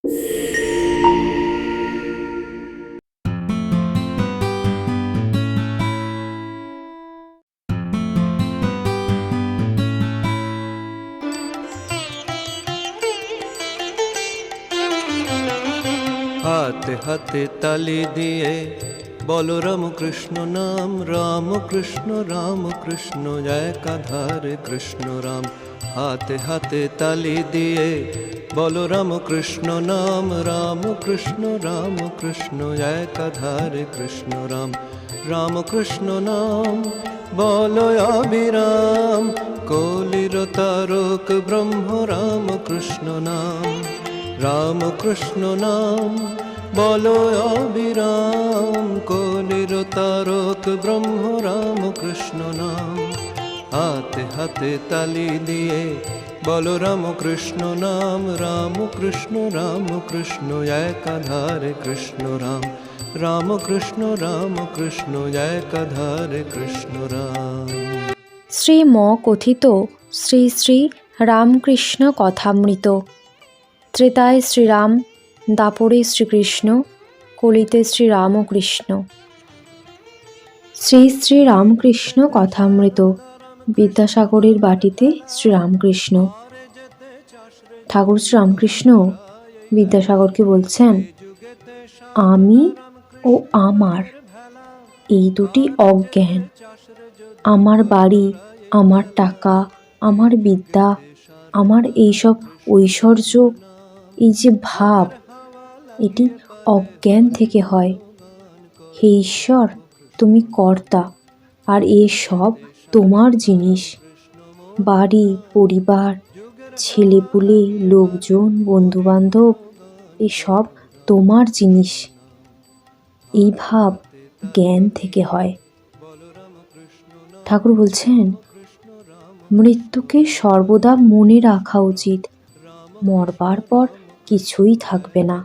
হাতে হাতে তালি দিয়ে বলো রাম কৃষ্ণ নাম, রাম কৃষ্ণ রাম কৃষ্ণ একাধারে কৃষ্ণ রাম। হাতে হাতে তালি দিয়ে বলো রাম কৃষ্ণ নাম, রাম কৃষ্ণ রাম কৃষ্ণ একাধারে কৃষ্ণ রাম। রাম কৃষ্ণ নাম বলো অবিরাম, কলির তারক ব্রহ্ম রাম কৃষ্ণ নাম। রাম কৃষ্ণ নাম বলো অবিরাম, কলির তারক ব্রহ্ম রাম কৃষ্ণ নাম। হাতে হাতে তালি দিয়ে বলো রাম কৃষ্ণ নাম, রাম কৃষ্ণ রাম কৃষ্ণ একাধারে কৃষ্ণ রাম। রাম কৃষ্ণ একাধারে কৃষ্ণ রাম। শ্রীম কথিত শ্রী শ্রী রামকৃষ্ণ কথামৃত। ত্রেতায় শ্রীরাম, দাপরে শ্রীকৃষ্ণ, কলিতে শ্রীরামকৃষ্ণ। শ্রী শ্রী রামকৃষ্ণ কথামৃত। বিদ্যাসাগরের বাটিতে শ্রীরামকৃষ্ণ। ঠাকুর শ্রীরামকৃষ্ণ বিদ্যাসাগরকে বলছেন, আমি ও আমার এই দুটি অজ্ঞান। আমার বাড়ি, আমার টাকা, আমার বিদ্যা, আমার এইসব ঐশ্বর্য, এই যে ভাব, এটি অজ্ঞান থেকে হয়। হে ঈশ্বর, তুমি কর্তা, আর এসব তোমার জিনিস। বাড়ি, পরিবার, ছেলেপুলে, লোকজন, বন্ধুবান্ধব, এসব তোমার জিনিস। এই ভাব জ্ঞান থেকে হয়। ঠাকুর বলছেন, মৃত্যুকে সর্বদা মনে রাখা উচিত। মরবার পর কিছুই থাকবে না।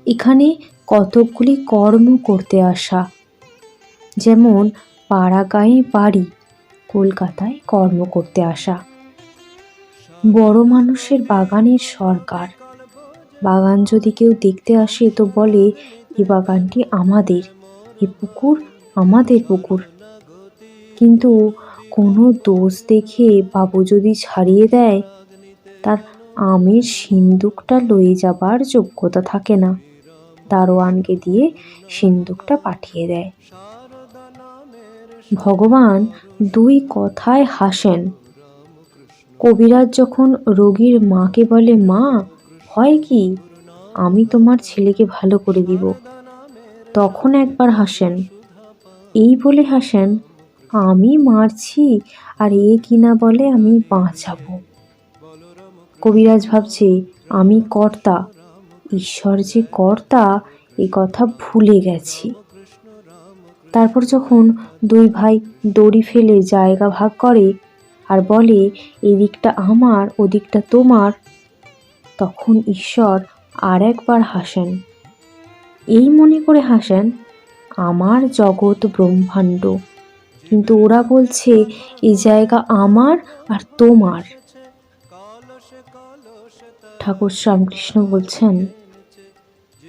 এখানে কতকগুলি কর্ম করতে আসা, যেমন পাড়াগাঁয়ে বাড়ি, কলকাতায় কর্ম করতে আসা। বড় মানুষের বাগানের সরকার। বাগান যদি কেউ দেখতে আসে তো বলে, এ বাগানটি আমাদের, এ পুকুর আমাদের পুকুর। কিন্তু কোনো দোষ দেখে বাবু যদি ছাড়িয়ে দেয়, তার আমের সিন্দুকটা লয়ে যাবার যোগ্যতা থাকে না। দারোয়ানকে দিয়ে সিন্দুকটা পাঠিয়ে দেয়। ভগবান দুই কথায় হাসেন। কবিরাজ যখন রোগীর মাকে বলে, মা, হয় কি, আমি তোমার ছেলেকে ভালো করে দিব, তখন একবার হাসেন। এই বলে হাসেন, আমি মারছি আর এ কিনা বলে আমি বাঁচাবো। কবিরাজ ভাবছে, আমি কর্তা, ঈশ্বর যে কর্তা এ কথা ভুলে গেছি। তারপর যখন দুই ভাই দড়ি ফেলে জায়গা ভাগ করে আর বলে, এদিকটা আমার, ওদিকটা তোমার, তখন ঈশ্বর আর একবার হাসেন। এই মনে করে হাসেন, আমার জগৎ ব্রহ্মাণ্ড, কিন্তু ওরা বলছে এই জায়গা আমার আর তোমার। ঠাকুর শ্রীরামকৃষ্ণ বলছেন,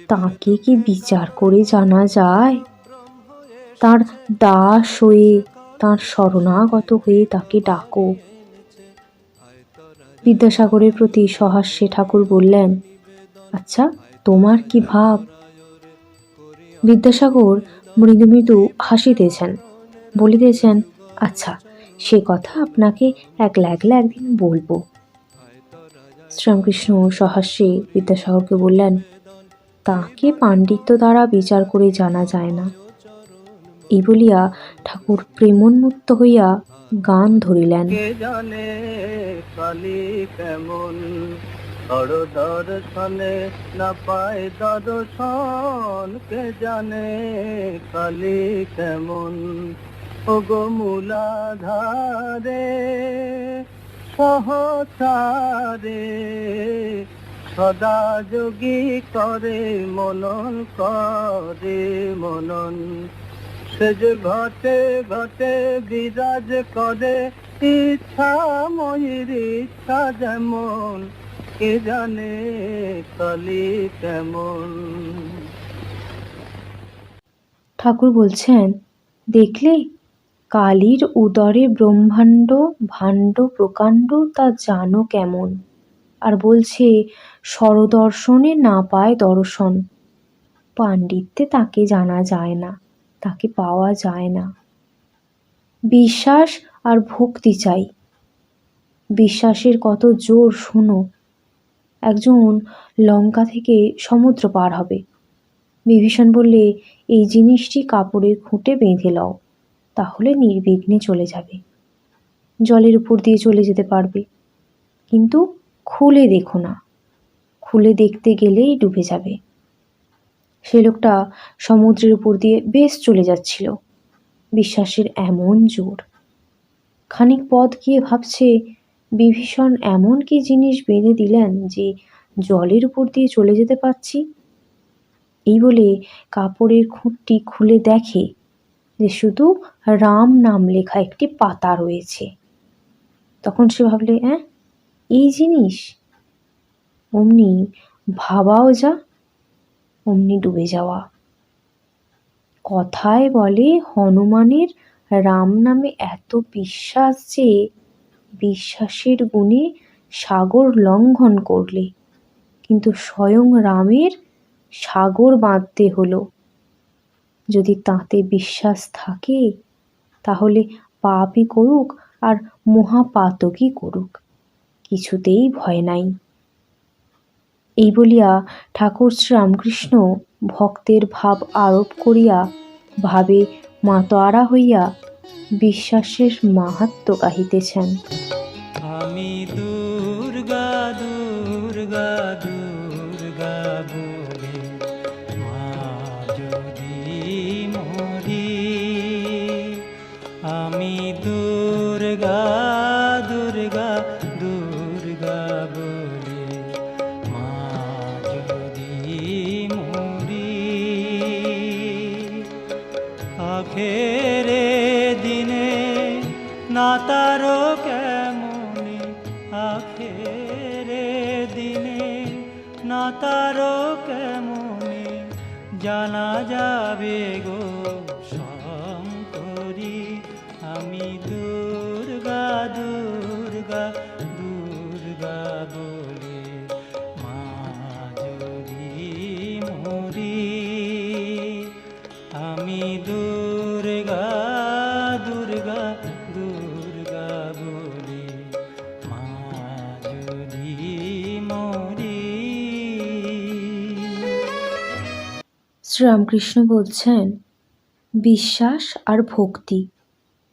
তাকে কি বিচার করে জানা যায়? তার দাস হয়ে, তার শরণাগত হয়ে তাকে ডাকো। বিদ্যাসাগরের প্রতি সহাস্যে ঠাকুর বললেন, আচ্ছা, তোমার কি ভাব? বিদ্যাসাগর মৃদু মৃদু হাসিতেছেন, বলিতেছেন, আচ্ছা, সে কথা আপনাকে একলা একলা একদিন বলবো। শ্রীরামকৃষ্ণ সহাস্যে বিদ্যাসাগরকে বললেন, তাকে পাণ্ডিত্য দ্বারা বিচার করে জানা যায় না। এই বলিয়া ঠাকুর প্রেমোন্মত্ত হইয়া গান ধরিলেন। কে জানে কালী কেমন, দর্শনে না পায় দর্শন, কে জানে কালী কেমন। ওগো মূলাধারে সহচারে, সদা যোগী করে মনন, করে মনন। সে যে ঘটে ঘটে বিরাজ করে, ইচ্ছা ময়ূর ইচ্ছা যেমন, কে জানে কালি কেমন। ঠাকুর বলছেন, দেখলে, কালীর উদরে ব্রহ্মাণ্ড ভাণ্ড প্রকাণ্ড তা জানো কেমন। আর বলছে, স্বরদর্শনে না পায় দর্শন, পাণ্ডিত্যে তাকে জানা যায় না, তাকে পাওয়া যায় না। বিশ্বাস আর ভক্তি চাই। বিশ্বাসের কত জোর শোনো। একজন লঙ্কা থেকে সমুদ্র পার হবে। বিভীষণ বললে, এই জিনিসটি কাপড়ের খুঁটে বেঁধে লও, তাহলে নির্বিঘ্নে চলে যাবে, জলের উপর দিয়ে চলে যেতে পারবে। কিন্তু খুলে দেখো না, খুলে দেখতে গেলেই ডুবে যাবে। সে লোকটা সমুদ্রের উপর দিয়ে বেশ চলে যাচ্ছিল, বিশ্বাসের এমন জোর। খানিক পথ গিয়ে ভাবছে, বিভীষণ এমন কি জিনিস বেঁধে দিলেন যে জলের উপর দিয়ে চলে যেতে পারছি। এই বলে কাপড়ের খুঁটটি খুলে দেখে যে শুধু রাম নাম লেখা একটি পাতা রয়েছে। তখন সে ভাবলে, এই জিনিস। অমনি ভাবাও যা, অমনি ডুবে যাওয়া। কথায় বলে, হনুমানের রাম নামে এত বিশ্বাস যে বিশ্বাসের গুণে সাগর লঙ্ঘন করলে, কিন্তু স্বয়ং রামের সাগর বাঁধতে হলো। যদি তাতে বিশ্বাস থাকে, তাহলে পাপই করুক আর মহাপাতকই করুক, কিছুতেই ভয় নাই। এই বলিয়া ঠাকুর শ্রীরামকৃষ্ণ ভক্তের ভাব আরোপ করিয়া ভাবে মাতোয়ারা হইয়া বিশ্বাসের মাহাত্ম্য গাহিতেছেন। আমি দুর্গা দুর্গা দুর্গা বলে মা যদি মরি, আমি দুর্গা দুর্গা দুর্গা বলে মা যদি মরি, আখেরে দিনে না তারো কেমনে, আখেরে দিনে না তারো কেমনে জানা যাবে গো শঙ্করী, আমি দুর্গা দুর্গা দুর্গা বলে মা যদি মরি, আমি দুর্গা দুর্গা দুর্গা বলে মা যদি মরি। শ্রীরামকৃষ্ণ বলছেন, বিশ্বাস আর ভক্তি,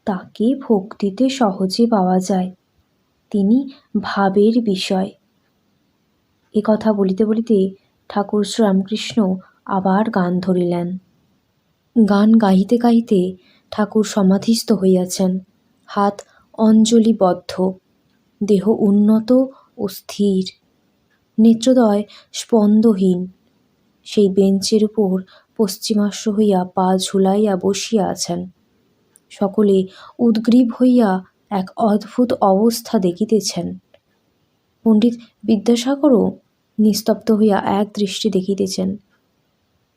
তাকে ভক্তিতে সহজে পাওয়া যায়, তিনি ভাবের বিষয়। এ কথা বলিতে বলিতে ঠাকুর শ্রীরামকৃষ্ণ আবার গান ধরিলেন। গান গাহিতে গাহিতে ঠাকুর সমাধিস্থ হইয়াছেন, হাত অঞ্জলিবদ্ধ, দেহ উন্নত ও স্থির, নেত্রদ্বয় স্পন্দহীন। সেই বেঞ্চের উপর পশ্চিমাশ্র হইয়া পা ঝুলাইয়া বসিয়া আছেন। সকলে উদ্গ্রীব হইয়া এক অদ্ভুত অবস্থা দেখিতেছেন। পণ্ডিত বিদ্যাসাগরও নিস্তব্ধ হইয়া এক দৃষ্টি দেখিতেছেন।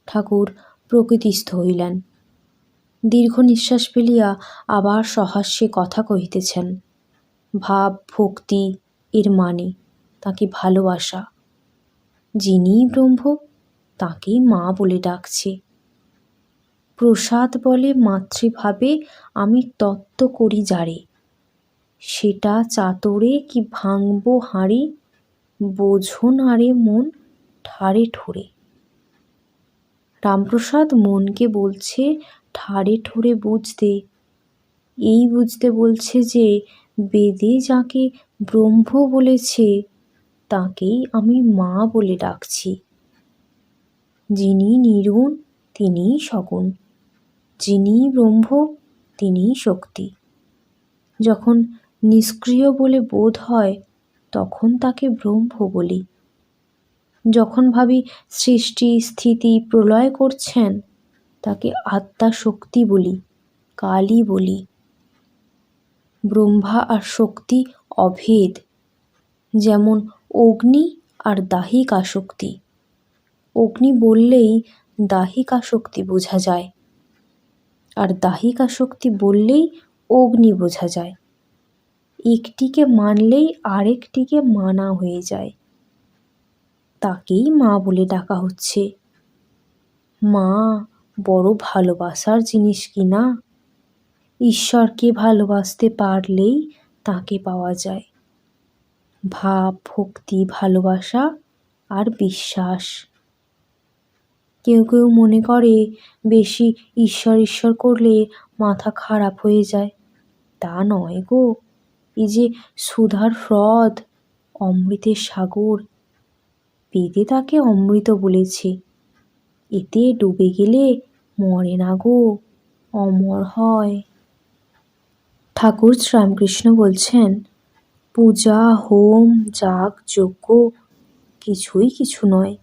ঠাকুর প্রকৃতিস্থ হইলেন, দীর্ঘ নিঃশ্বাস ফেলিয়া আবার সহাস্যে কথা কহিতেছেন। ভাব ভক্তি এর মানে তাকে ভালোবাসা। যিনি ব্রহ্ম, তাকেই মা বলে ডাকছে। প্রসাদ বলে মাতৃভাবে আমি তত্ত্ব করি যারে, সেটা চাতরে কি ভাঙব হাঁড়ি, বোঝো না রে মন ঠারে ঠোরে। রামপ্রসাদ মনকে বলছে ঠারে ঠোরে বুঝতে, এই বুঝতে বলছে যে বেদে যাকে ব্রহ্ম বলেছে তাকেই আমি মা বলে ডাকছি। যিনি নির্গুণ তিনিই সগুণ, যিনি ব্রহ্ম তিনিই শক্তি। যখন নিষ্ক্রিয় বলে বোধ হয়, তখন তাকে ব্রহ্ম বলি। যখন ভাবি সৃষ্টি স্থিতি প্রলয় করছেন, তাকে আত্মা শক্তি বলি, কালী বলি। ব্রহ্মা আর শক্তি অভেদ, যেমন অগ্নি আর দাহিক আসক্তি। অগ্নি বললেই দাহিক আসক্তি বোঝা যায়, আর দাহিক আসক্তি বললেই অগ্নি বোঝা যায়। একটিকে মানলেই আরেকটিকে মানা হয়ে যায়। তাকেই মা বলে ডাকা হচ্ছে। মা বড় ভালোবাসার জিনিস কি না? ঈশ্বরকে ভালোবাসতে পারলেই তাকে পাওয়া যায়। ভাব, ভক্তি, ভালোবাসা আর বিশ্বাস। কেউ কেউ মনে করে বেশি ঈশ্বর ঈশ্বর করলে মাথা খারাপ হয়ে যায়। তা নয় গো। এই যে সুধার হ্রদ, অমৃতের সাগর, বেদে তাকে অমৃত বলেছে। এতে ডুবে গেলে মরে না গো, অমর হয়। ঠাকুর শ্রীরামকৃষ্ণ বলছেন, পূজা, হোম, যাগ, যজ্ঞ কিছুই কিছু নয়।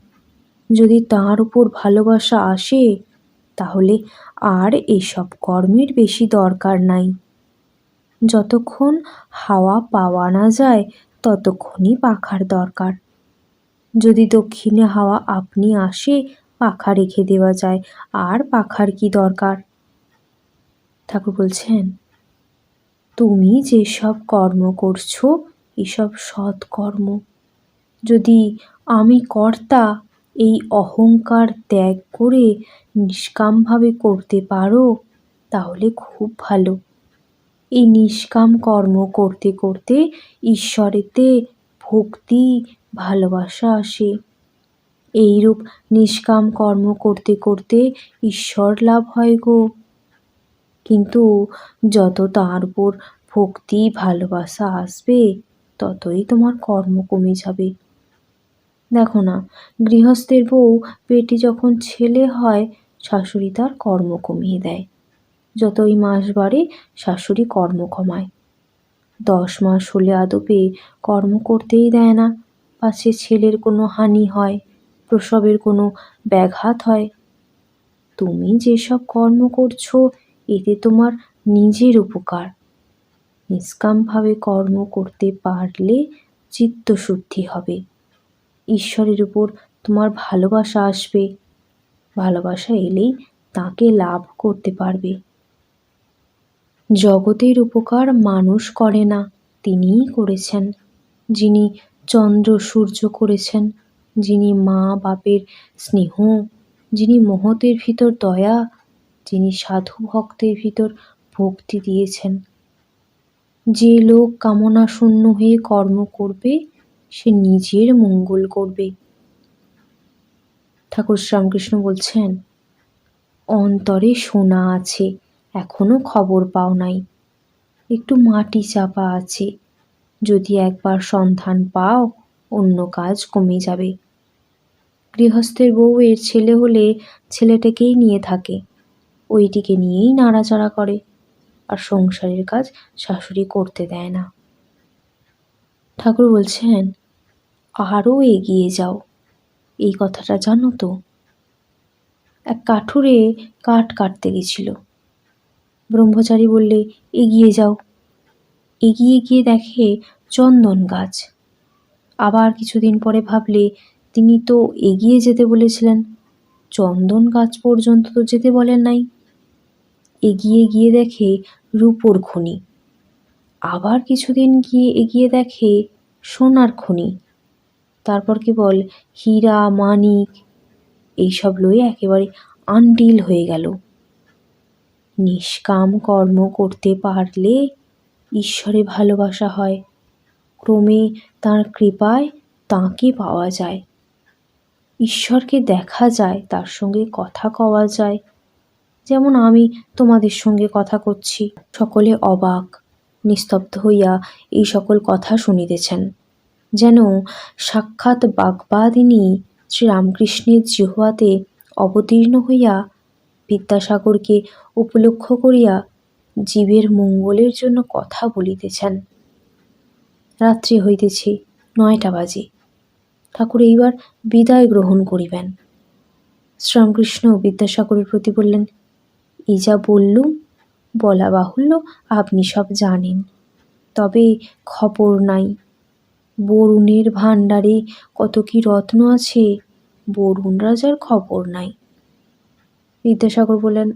যদি তার উপর ভালোবাসা আসে, তাহলে আর এসব কর্মের বেশি দরকার নাই। যতক্ষণ হাওয়া পাওয়া না যায়, ততক্ষণই পাখার দরকার। যদি দক্ষিণে হাওয়া আপনি আসে, পাখা রেখে দেওয়া যায়, আর পাখার কি দরকার? ঠাকুর বলছেন, তুমি যেসব কর্ম করছো, এসব সৎকর্ম। যদি আমি কর্তা এই অহংকার ত্যাগ করে নিষ্কামভাবে করতে পারো, তাহলে খুব ভালো। এই নিষ্কাম কর্ম করতে করতে ঈশ্বরেতে ভক্তি, ভালোবাসা আসে। এইরূপ নিষ্কাম কর্ম করতে করতে ঈশ্বর লাভ হয় গো। কিন্তু যত তার উপর ভক্তি, ভালোবাসা আসবে, ততই তোমার কর্ম কমে যাবে। দেখো না, গৃহস্থের বউ পেটে যখন ছেলে হয়, শাশুড়ি তার কর্ম কমিয়ে দেয়। যতই মাস বাড়ে, শাশুড়ি কর্ম কমায়। 10 মাস হলে আদপে কর্ম করতেই দেয় না, পাছে ছেলের কোনো হানি হয়, প্রসবের কোনো ব্যাঘাত হয়। তুমি যেসব কর্ম করছো, এতে তোমার নিজের উপকার। নিষ্কামভাবে কর্ম করতে পারলে চিত্তশুদ্ধি হবে। ঈশ্বরের উপর তোমার ভালোবাসা আসবে। ভালোবাসা এলেই তাকে লাভ করতে পারবে। জগতের উপকার মানুষ করে না, তিনিই করেছেন। যিনি চন্দ্র সূর্য করেছেন, যিনি মা বাপের স্নেহ, যিনি মহতের ভিতর দয়া, যিনি সাধু ভক্তের ভিতর ভক্তি দিয়েছেন। যে লোক কামনা শূন্য হয়ে কর্ম করবে, সে নিজের মঙ্গল করবে। ঠাকুর শ্রীরামকৃষ্ণ বলছেন, অন্তরে সোনা আছে, এখনো খবর পাও নাই। একটু মাটি চাপা আছে, যদি একবার সন্ধান পাও, অন্য কাজ কমে যাবে। গৃহস্থের বউয়ের ছেলে হলে ছেলেটাকেই নিয়ে থাকে, ওইটিকে নিয়েই নাড়াচাড়া করে, আর সংসারের কাজ শাশুড়ি করতে দেয় না। ঠাকুর বলছেন, আরও এগিয়ে যাও। এই কথাটা জানো তো? এক কাঠুরে কাঠ কাটতে গেছিল। ব্রহ্মচারী বললে, এগিয়ে যাও। এগিয়ে গিয়ে দেখে চন্দন গাছ। আবার কিছুদিন পরে ভাবলে, তিনি তো এগিয়ে যেতে বলেছিলেন, চন্দন গাছ পর্যন্ত তো যেতে বলেন নাই। এগিয়ে গিয়ে দেখে রূপোর খনি। আবার কিছুদিন গিয়ে এগিয়ে দেখে সোনার খনি। তারপর কেবল হীরা, মানিক এইসব লয়ে একেবারে আন্টিল হয়ে গেল। নিষ্কাম কর্ম করতে পারলে ঈশ্বরে ভালোবাসা হয়। ক্রমে তাঁর কৃপায় তাঁকে পাওয়া যায়। ঈশ্বরকে দেখা যায়, তার সঙ্গে কথা কওয়া যায়। যেমন আমি তোমাদের সঙ্গে কথা করছি। সকলে অবাক, নিস্তব্ধ হইয়া এই সকল কথা শুনিতেছেন, যেন সাক্ষাৎ বাগবাদিনী শ্রীরামকৃষ্ণের জিহ্বাতে অবতীর্ণ হইয়া বিদ্যাসাগরকে উপলক্ষ করিয়া জীবের মঙ্গলের জন্য কথা বলিতেছেন। রাত্রি হইতেছে, 9টা বাজে। ঠাকুর এইবার বিদায় গ্রহণ করিবেন। শ্রীরামকৃষ্ণ বিদ্যাসাগরের প্রতি বললেন, এই যা বললুম, বলা বাহুল্য আপনি সব জানেন, তবে খবর নাই। বরুণের ভাণ্ডারে কত কি রত্ন আছে, বরুণ রাজার খবর নাই। বিদ্যাসাগর বললেন,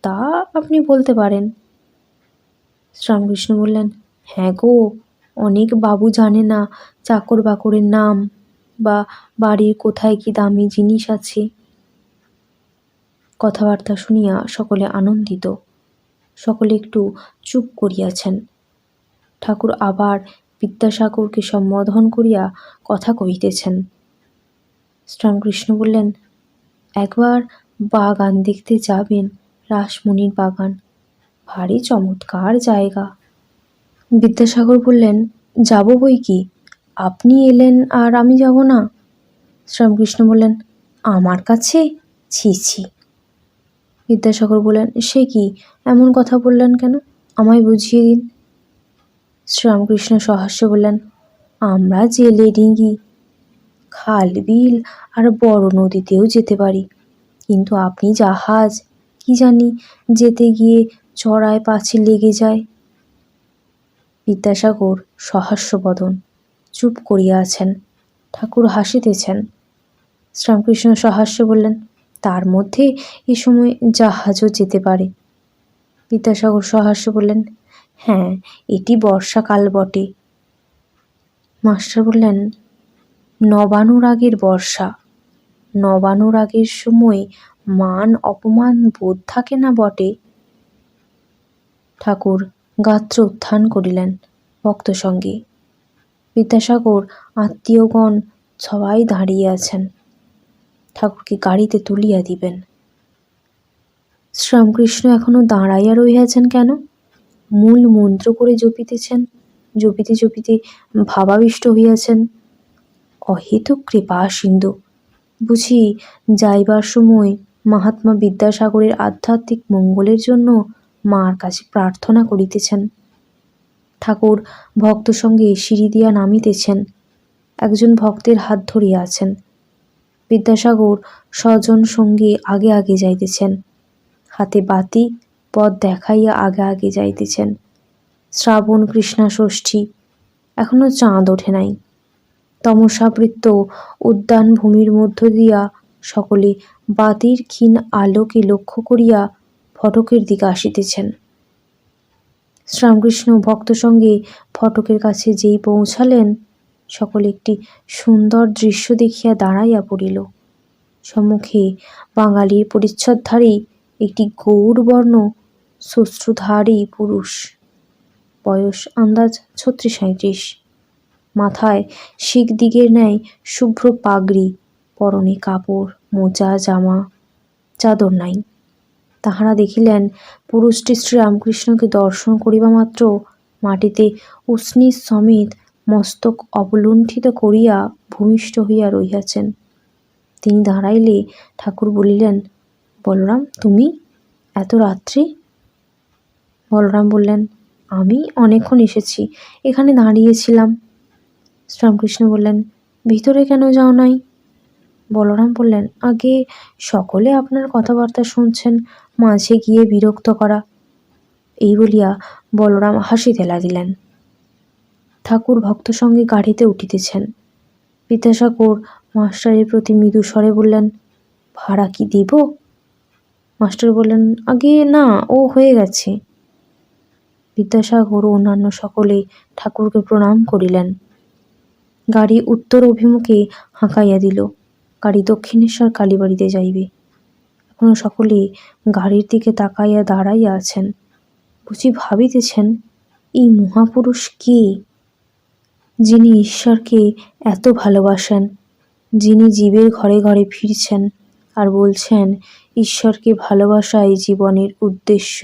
তা আপনি বলতে পারেন। শ্রীরামকৃষ্ণ বললেন, হ্যাঁ গো, অনেক বাবু জানে না চাকর বাকরের নাম বা বাড়ির কোথায় কি দামি জিনিস আছে। কথাবার্তা শুনিয়া সকলে আনন্দিত, সকলে একটু চুপ করিয়াছেন। ঠাকুর আবার বিদ্যাসাগরকে সম্বোধন করিয়া কথা কহিতেছেন। শ্রীরামকৃষ্ণ বললেন, একবার বাগান দেখতে যাবেন, রাসমণির বাগান, ভারী চমৎকার জায়গা। বিদ্যাসাগর বললেন, যাব বই কি, আপনি এলেন আর আমি যাব না? শ্রীরামকৃষ্ণ বললেন, আমার কাছে? ছি ছি। বিদ্যাসাগর বললেন, সে কি, এমন কথা বললেন কেন, আমায় বুঝিয়ে দিন। শ্রীরামকৃষ্ণ সহাস্যে বললেন, আমরা জেলে ডিঙি, খাল বিল আর বড় নদীতেও যেতে পারি, কিন্তু আপনি জাহাজ, কি জানি যেতে গিয়ে চড়ায় পাছে লেগে যায়। বিদ্যাসাগর সহাস্যবদন, চুপ করিয়া আছেন। ঠাকুর হাসিতেছেন। শ্রীরামকৃষ্ণ সহাস্যে বললেন, তার মধ্যে এ সময় জাহাজও যেতে পারে। বিদ্যাসাগর সহাস্যে বললেন, হ্যাঁ, এটি বর্ষাকাল বটে। মাস্টার বললেন, নবানুরাগের বর্ষা, নবানুরাগের সময় মান অপমান বোধ থাকে না বটে। ঠাকুর গাত্র উত্থান করিলেন ভক্ত সঙ্গে। বিদ্যাসাগর আত্মীয়গণ সবাই দাঁড়িয়ে আছেন, ঠাকুরকে গাড়িতে তুলিয়া দিবেন। শ্রীরামকৃষ্ণ এখনো দাঁড়াইয়া রহিয়াছেন কেন? মূল মন্ত্র করে জপিতেছেন, জপিতে জপিতে ভাবাবিষ্ট হইয়াছেন। অহেতুক কৃপা সিন্ধু, বুঝি যাইবার সময় মহাত্মা বিদ্যাসাগরের আধ্যাত্মিক মঙ্গলের জন্য মার কাছে প্রার্থনা করিতেছেন। ঠাকুর ভক্ত সঙ্গে সিঁড়ি দিয়া নামিতেছেন, একজন ভক্তের হাত ধরিয়া আছেন। বিদ্যাসাগর স্বজন সঙ্গে আগে আগে যাইতেছেন, হাতে বাতি, পথ দেখাইয়া আগে আগে যাইতেছেন। শ্রাবণ কৃষ্ণা ষষ্ঠী, এখনো চাঁদ ওঠে নাই। তমসাবৃত উদ্যান ভূমির মধ্য দিয়া সকলে বাতির ক্ষীণ আলোকে লক্ষ্য করিয়া ফটকের দিকে আসিতেছেন। শ্রীরামকৃষ্ণ ভক্ত সঙ্গে ফটকের কাছে যেই পৌঁছালেন, সকলে একটি সুন্দর দৃশ্য দেখিয়া দাঁড়াইয়া পড়িল। সম্মুখে বাঙালির পরিচ্ছদধারী একটি গৌরবর্ণ শ্বশ্রুধারী পুরুষ, বয়স আন্দাজ 36-37, মাথায় শিখ দিগের ন্যায় শুভ্র পাগড়ি, পরনে কাপড়, মোজা, জামা, চাদর নাই। তাহারা দেখিলেন পুরুষটি শ্রীরামকৃষ্ণকে দর্শন করিবা মাত্র মাটিতে উষ্ণীষ সমেত মস্তক অবলুণ্ঠিত করিয়া ভূমিষ্ঠ হইয়া রহিয়াছেন। তিনি দাঁড়াইলে ঠাকুর বলিলেন, বলরাম, তুমি এত রাত্রে? বলরাম বললেন, আমি অনেকক্ষণ এসেছি, এখানে দাঁড়িয়েছিলাম। শ্রীরামকৃষ্ণ বললেন, ভিতরে কেন যাও নাই? বলরাম বললেন, আগে সকলে আপনার কথাবার্তা শুনছেন, মাঝে গিয়ে বিরক্ত করা। এই বলিয়া বলরাম হাসিতে লাগিলেন। ঠাকুর ভক্ত সঙ্গে গাড়িতে উঠিতেছেন। বিদ্যাসাগর মাস্টারের প্রতি মৃদু স্বরে বললেন, ভাড়া কি দিব? মাস্টার বললেন, আগে না, ও হয়ে গেছে। বিদ্যাসাগর ও অন্যান্য সকলে ঠাকুরকে প্রণাম করিলেন। গাড়ি উত্তর অভিমুখে হাঁকাইয়া দিল, গাড়ি দক্ষিণেশ্বর কালীবাড়িতে যাইবে। এখনো সকলে গাড়ির দিকে তাকাইয়া দাঁড়াইয়া আছেন, বুঝি ভাবিতেছেন, এই মহাপুরুষ কে, যিনি ঈশ্বরকে এত ভালোবাসেন, যিনি জীবের ঘরে ঘরে ফিরছেন আর বলছেন ঈশ্বরকে ভালোবাসাই জীবনের উদ্দেশ্য।